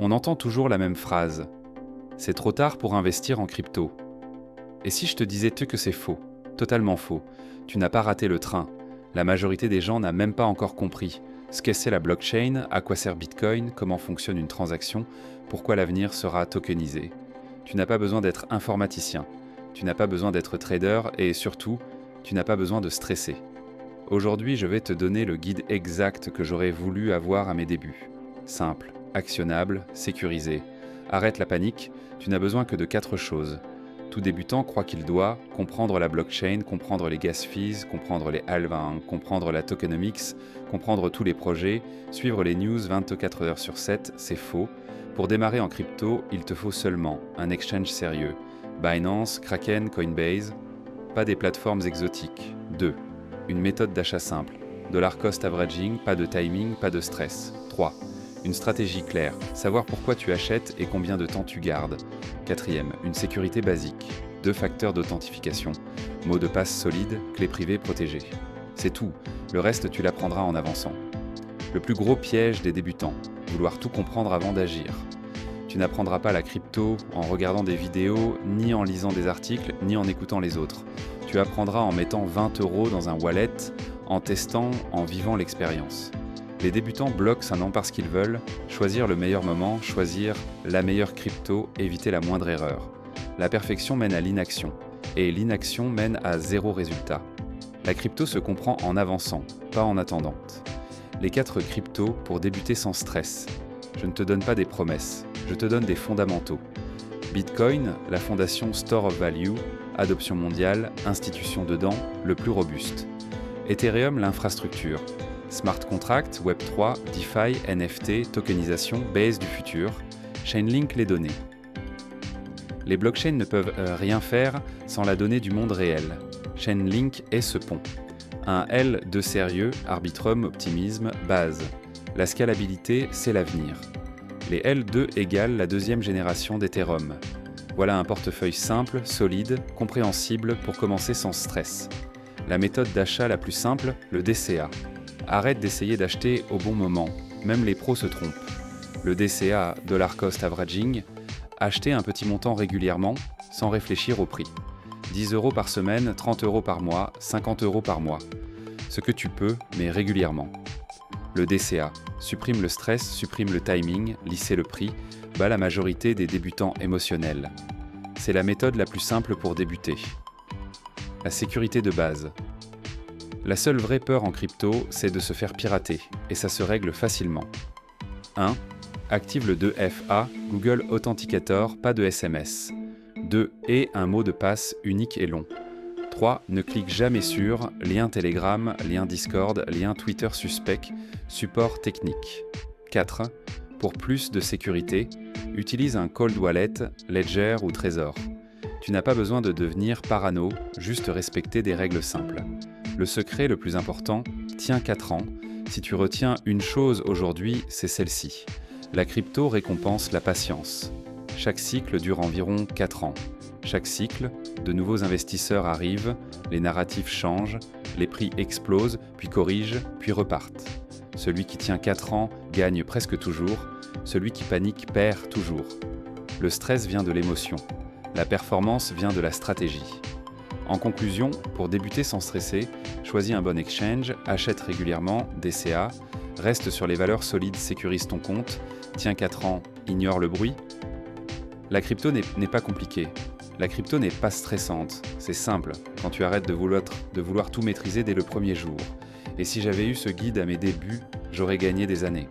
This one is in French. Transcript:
On entend toujours la même phrase. C'est trop tard pour investir en crypto. Et si je te disais que c'est faux, totalement faux, tu n'as pas raté le train. La majorité des gens n'a même pas encore compris ce qu'est la blockchain, à quoi sert Bitcoin, comment fonctionne une transaction, pourquoi l'avenir sera tokenisé. Tu n'as pas besoin d'être informaticien, tu n'as pas besoin d'être trader et surtout, tu n'as pas besoin de stresser. Aujourd'hui, je vais te donner le guide exact que j'aurais voulu avoir à mes débuts. Simple, actionnable, sécurisé. Arrête la panique, tu n'as besoin que de 4 choses. Tout débutant croit qu'il doit comprendre la blockchain, comprendre les gas fees, comprendre les halvings, comprendre la tokenomics, comprendre tous les projets, suivre les news 24 heures sur 7, c'est faux. Pour démarrer en crypto, il te faut seulement un exchange sérieux. Binance, Kraken, Coinbase, pas des plateformes exotiques. 2. Une méthode d'achat simple. Dollar cost averaging, pas de timing, pas de stress. 3. Une stratégie claire, savoir pourquoi tu achètes et combien de temps tu gardes. 4. Une sécurité basique. 2 facteurs d'authentification. Mot de passe solide, clé privée protégée. C'est tout, le reste tu l'apprendras en avançant. Le plus gros piège des débutants, vouloir tout comprendre avant d'agir. Tu n'apprendras pas la crypto en regardant des vidéos, ni en lisant des articles, ni en écoutant les autres. Tu apprendras en mettant 20 € dans un wallet, en testant, en vivant l'expérience. Les débutants bloquent un an parce qu'ils veulent choisir le meilleur moment, choisir la meilleure crypto, éviter la moindre erreur. La perfection mène à l'inaction, et l'inaction mène à 0 résultat. La crypto se comprend en avançant, pas en attendant. Les 4 cryptos pour débuter sans stress. Je ne te donne pas des promesses, je te donne des fondamentaux. Bitcoin, la fondation Store of Value, adoption mondiale, institution dedans, le plus robuste. Ethereum, l'infrastructure. Smart Contract, Web3, DeFi, NFT, tokenisation, base du futur. Chainlink, les données. Les blockchains ne peuvent rien faire sans la donnée du monde réel. Chainlink est ce pont. Un L de sérieux, Arbitrum, optimisme, base. La scalabilité, c'est l'avenir. Les L2 égalent la 2e génération d'Ethereum. Voilà un portefeuille simple, solide, compréhensible pour commencer sans stress. La méthode d'achat la plus simple, le DCA. Arrête d'essayer d'acheter au bon moment, même les pros se trompent. Le DCA, Dollar Cost Averaging, acheter un petit montant régulièrement, sans réfléchir au prix. 10 € par semaine, 30 € par mois, 50 € par mois. Ce que tu peux, mais régulièrement. Le DCA, supprime le stress, supprime le timing, lisser le prix, bat la majorité des débutants émotionnels. C'est la méthode la plus simple pour débuter. La sécurité de base. La seule vraie peur en crypto, c'est de se faire pirater, et ça se règle facilement. 1. Active le 2FA, Google Authenticator, pas de SMS. 2. Et un mot de passe unique et long. 3. Ne clique jamais sur lien Telegram, lien Discord, lien Twitter suspect, support technique. 4. Pour plus de sécurité, utilise un cold wallet, Ledger ou Trésor. Tu n'as pas besoin de devenir parano, juste respecter des règles simples. Le secret le plus important tient 4 ans. Si tu retiens une chose aujourd'hui, c'est celle-ci. La crypto récompense la patience. Chaque cycle dure environ 4 ans. Chaque cycle, de nouveaux investisseurs arrivent, les narratifs changent, les prix explosent, puis corrigent, puis repartent. Celui qui tient 4 ans gagne presque toujours, celui qui panique perd toujours. Le stress vient de l'émotion, la performance vient de la stratégie. En conclusion, pour débuter sans stresser, choisis un bon exchange, achète régulièrement, DCA, reste sur les valeurs solides, sécurise ton compte, tiens 4 ans, ignore le bruit. La crypto n'est pas compliquée. La crypto n'est pas stressante. C'est simple, quand tu arrêtes de vouloir tout maîtriser dès le premier jour. Et si j'avais eu ce guide à mes débuts, j'aurais gagné des années.